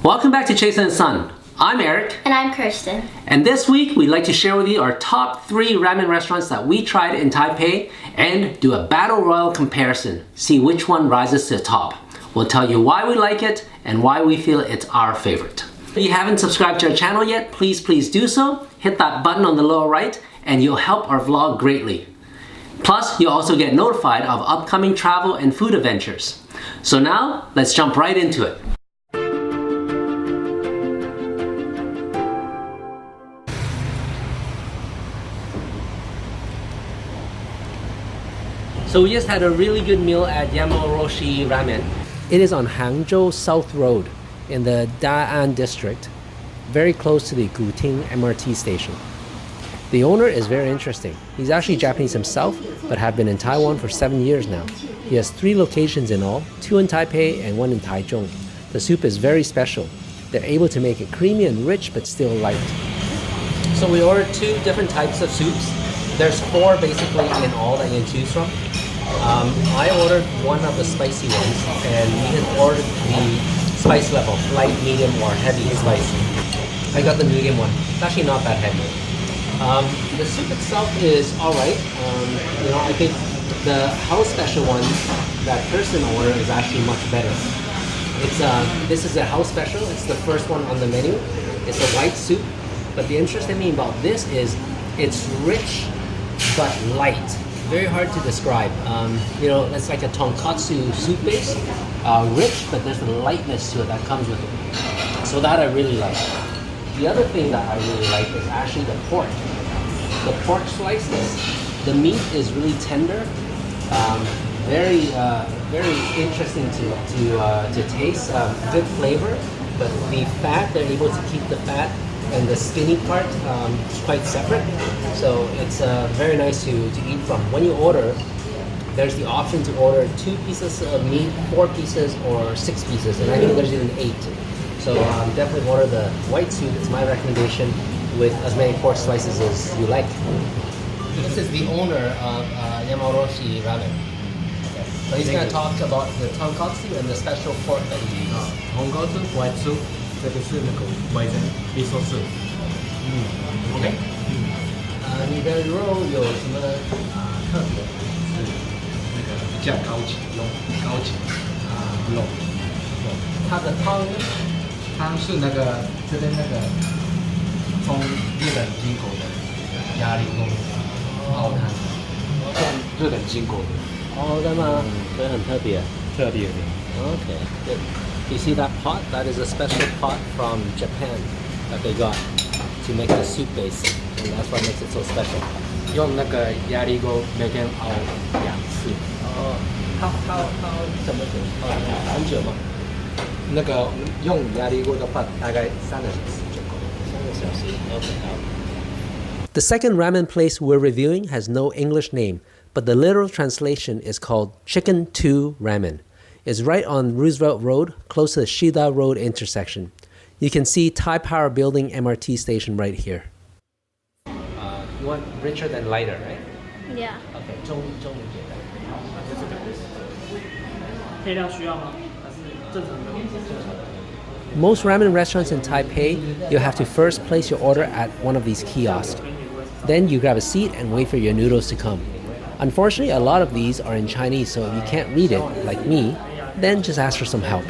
Welcome back to Chase and Son. I'm Eric. And I'm Kirsten. And this week we'd like to share with you our top 3 ramen restaurants that we tried in Taipei and do a battle royal comparison. See which one rises to the top. We'll tell you why we like it and why we feel it's our favorite. If you haven't subscribed to our channel yet, please do so. Hit that button on the lower right and you'll help our vlog greatly. Plus, you'll also get notified of upcoming travel and food adventures. So now, let's jump right into it. So we just had a really good meal at Yamaarashi Ramen. It is on Hangzhou South Road in the Da'an district, very close to the Guting MRT station. The owner is very interesting. He's actually Japanese himself, but have been in Taiwan for 7 years now. He has 3 locations in all, 2 in Taipei and 1 in Taichung. The soup is very special. They're able to make it creamy and rich, but still light. So we ordered 2 different types of soups. There's 4 basically in all that you can choose from. I ordered one of the spicy ones, and you can order the spice level, light, medium, or heavy spice. I got the medium one. It's actually not that heavy. The soup itself is alright. I think the house special one that person ordered is actually much better. This is a house special. It's the first one on the menu. It's a white soup, but the interesting thing about this is it's rich but light. Very hard to describe. It's like a tonkatsu soup base, rich, but there's a lightness to it that comes with it. So that I really like. The other thing that I really like is actually the pork. The pork slices, the meat is really tender, very interesting to taste, good flavor, but the fat, they're able to keep the fat and the skinny part is quite separate, so it's very nice to eat from. When you order, there's the option to order 2 pieces of meat, 4 pieces, or 6 pieces, and I think there's even 8. So definitely order the white soup. It's my recommendation, with as many pork slices as you like. This is the owner of Yamanashi Ramen. So he's going to talk about the tonkatsu and the special pork that he uses. Tonkatsu white soup. 这个是那个white miso soup。OK。你的肉有什么特别？是那个比较高级肉。它的汤是那个这边那个从日本进口的鸭梨肉熬汤，从日本进口的。哦，真的吗？所以很特别。特别的。Okay, good. You see that pot? That is a special pot from Japan that they got to make the soup base, and that's what makes it so special. 用那个鸭梨肉每天熬2次。哦，它怎么煮？很久吗？那个用鸭梨肉的话，大概3个小时就够了。3个小时 Okay. The second ramen place we're reviewing has no English name, but the literal translation is called Chicken 2 Ramen. It's right on Roosevelt Road, close to the Shida Road intersection. You can see Tai Power Building MRT station right here. You want richer than lighter, right? Yeah. Okay, 中一点的。配料需要吗？还是正常的？ Most ramen restaurants in Taipei, you have to first place your order at one of these kiosks. Then you grab a seat and wait for your noodles to come. Unfortunately, a lot of these are in Chinese, so if you can't read it, like me, then just ask for some help.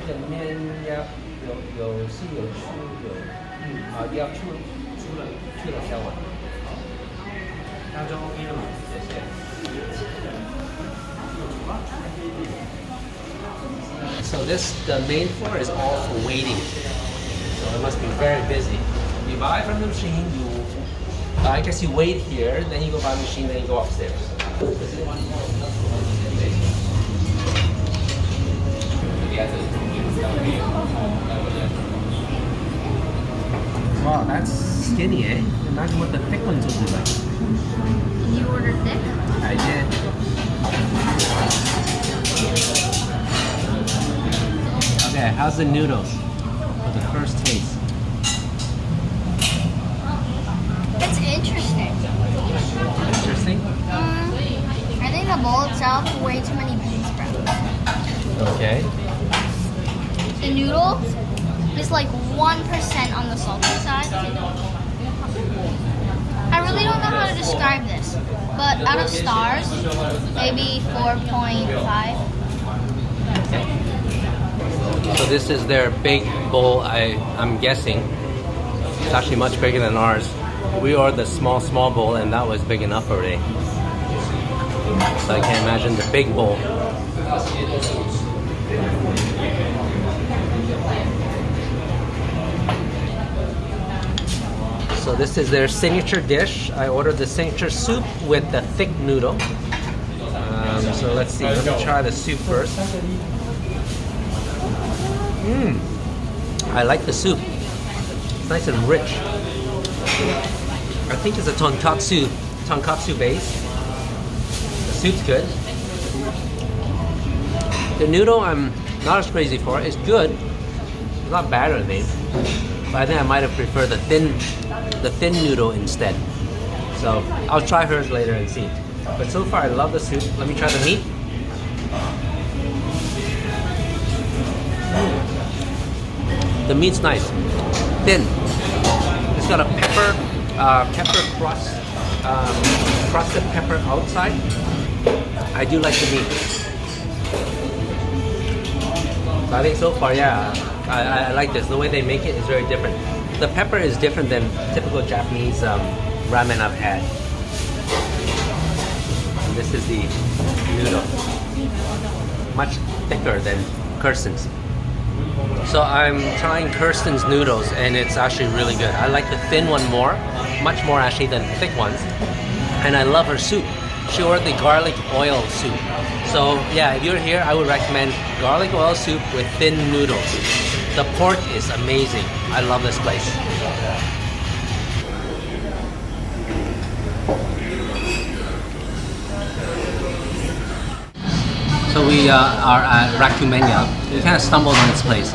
So the main floor is all for waiting. So it must be very busy. You buy from the machine, I guess you wait here, then you go buy the machine, then you go upstairs. Wow, that's skinny, eh? Imagine what the thick ones will be like. You ordered thick? I did. Okay, how's the noodles? For the first taste. It's interesting. Interesting? I think the bowl itself way too many bean sprouts. Okay. The noodles, just like 1% on the salty side. I really don't know how to describe this, but out of stars, maybe 4.5. So this is their big bowl, I'm guessing. It's actually much bigger than ours. We ordered the small bowl and that was big enough already. So I can't imagine the big bowl. So this is their signature dish. I ordered the signature soup with the thick noodle. So let's see, let me try the soup first. I like the soup. It's nice and rich. I think it's a tonkatsu base. The soup's good. The noodle I'm not as crazy for. It's good. It's not bad or anything. But I think I might have preferred the thin noodle instead. So I'll try hers later and see. But so far I love the soup. Let me try the meat. The meat's nice, thin. It's got a pepper crust, crusted pepper outside. I do like the meat. I think so far, yeah, I like this. The way they make it is very different. The pepper is different than typical Japanese ramen I've had. And this is the noodle. Much thicker than Kirsten's. So I'm trying Kirsten's noodles and it's actually really good. I like the thin one more, much more actually than the thick ones. And I love her soup. She ordered the garlic oil soup. So yeah, if you're here, I would recommend garlic oil soup with thin noodles. The pork is amazing. I love this place. So we are at Rakumenya. We kind of stumbled on this place.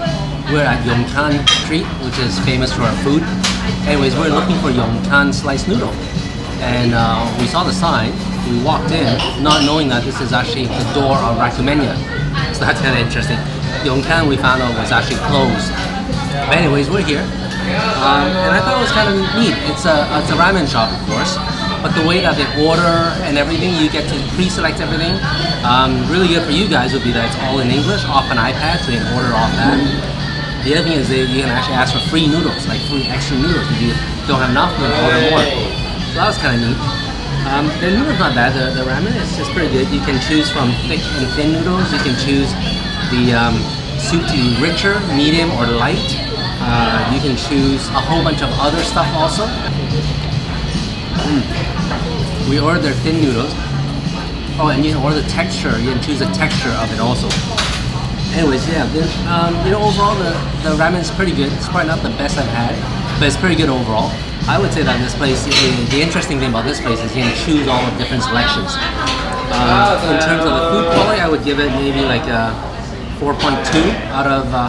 We're at Yongkan Street, which is famous for our food. Anyways, we're looking for Yongkan sliced noodle. And we saw the sign, we walked in, not knowing that this is actually the door of Rakumenya. So that's kind of interesting. Yongkan, we found out, was actually closed. But anyways, we're here. And I thought it was kind of neat. It's a ramen shop, of course. But the way that they order and everything, you get to pre-select everything. Really good for you guys would be that it's all in English, off an iPad, so you can order off that. The other thing is you can actually ask for free noodles, like free extra noodles. If you don't have enough, you can order more. So that was kind of neat. The noodle's not bad. The ramen is just pretty good. You can choose from thick and thin noodles. You can choose the soup to be richer, medium, or light. You can choose a whole bunch of other stuff also. We ordered their thin noodles. Oh, and you can order the texture. You can choose the texture of it also. Anyways, yeah, overall the ramen is pretty good. It's probably not the best I've had, but it's pretty good overall. I would say that this place, the interesting thing about this place is you can choose all the different selections. In terms of the food quality, I would give it maybe like a 4.2 out of 5.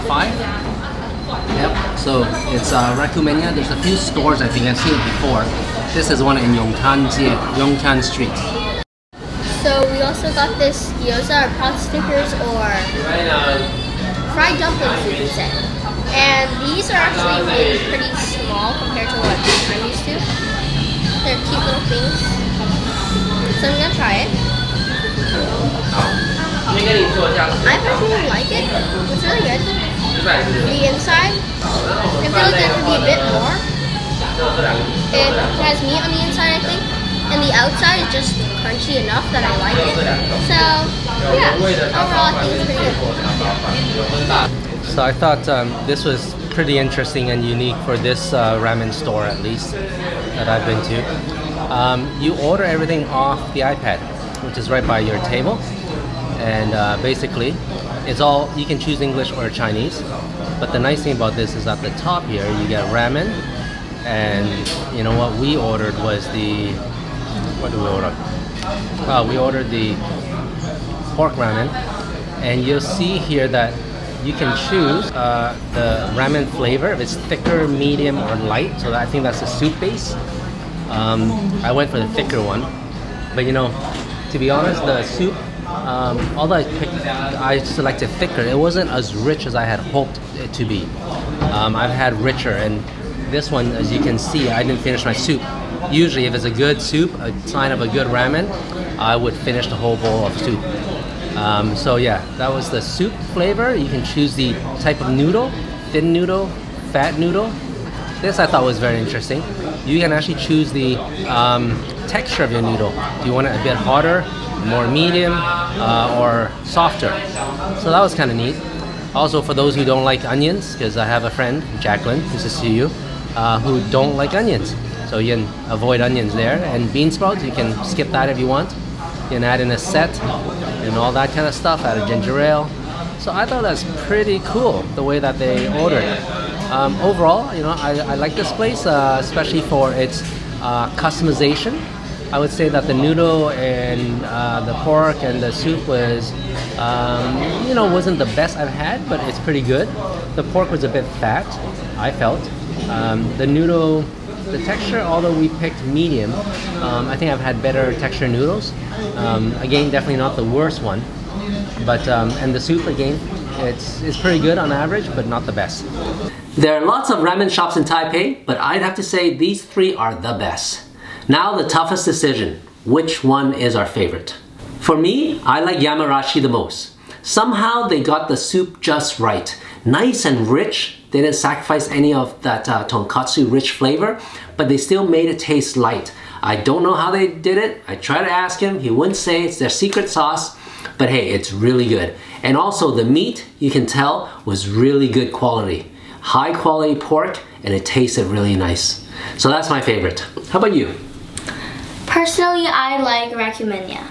Yep, so it's Rakumenya. There's a few stores, I think I've seen it before. This is one in Yongkan Street. So we also got this gyoza or pot stickers or fried dumplings, you could say. And these are actually really pretty small compared to what I'm used to. They're cute little things. So I'm gonna try it. I personally like it. It's really good. The inside, I feel like there could be a bit more. It has meat on the inside, I think. And the outside is just crunchy enough that I like it. So, yeah, overall I think it's pretty good. So I thought this was pretty interesting and unique for this ramen store, at least, that I've been to. You order everything off the iPad, which is right by your table. And basically, it's all, you can choose English or Chinese. But the nice thing about this is at the top here, you get ramen. And you know what we ordered was the, what did we order? We ordered the pork ramen. And you'll see here that you can choose the ramen flavor, if it's thicker, medium, or light. So I think that's the soup base. I went for the thicker one. But you know, to be honest, the soup, although I selected thicker, it wasn't as rich as I had hoped it to be. I've had richer, and this one, as you can see, I didn't finish my soup. Usually if it's a good soup, a sign of a good ramen, I would finish the whole bowl of soup. So yeah, that was the soup flavor. You can choose the type of noodle, thin noodle, fat noodle. This I thought was very interesting. You can actually choose the texture of your noodle. Do you want it a bit harder, more medium, or softer? So that was kind of neat. Also, for those who don't like onions, because I have a friend, Jacqueline, who's to see you, who don't like onions. So you can avoid onions there. And bean sprouts, you can skip that if you want. You can add in a set and all that kind of stuff, add a ginger ale. So I thought that's pretty cool, the way that they ordered. Overall, you know, I like this place, especially for its customization. I would say that the noodle and the pork and the soup was, you know, wasn't the best I've had, but it's pretty good. The pork was a bit fat, I felt. The noodle, the texture, although we picked medium, I think I've had better texture noodles. Again, definitely not the worst one. But, and the soup, again, it's pretty good on average, but not the best. There are lots of ramen shops in Taipei, but I'd have to say these three are the best. Now the toughest decision, which one is our favorite? For me, I like Yamarashi the most. Somehow they got the soup just right. Nice and rich. They didn't sacrifice any of that tonkatsu rich flavor, but they still made it taste light. I don't know how they did it. I tried to ask him, he wouldn't say. It's their secret sauce, but hey, it's really good. And also the meat, you can tell, was really good quality. High quality pork, and it tasted really nice. So that's my favorite. How about you? Personally, I like Rakumenya.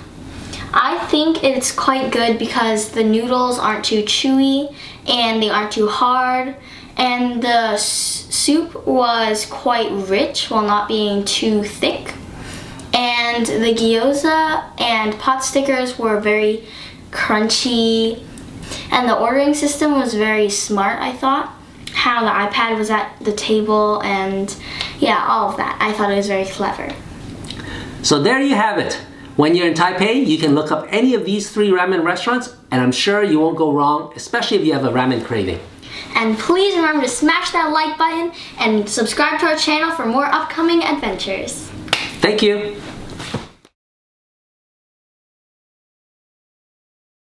I think it's quite good because the noodles aren't too chewy and they aren't too hard, and the soup was quite rich while not being too thick, and the gyoza and pot stickers were very crunchy, and the ordering system was very smart, I thought. How the iPad was at the table, and yeah, all of that. I thought it was very clever. So there you have it. When you're in Taipei, you can look up any of these three ramen restaurants, and I'm sure you won't go wrong, especially if you have a ramen craving. And please remember to smash that like button and subscribe to our channel for more upcoming adventures. Thank you.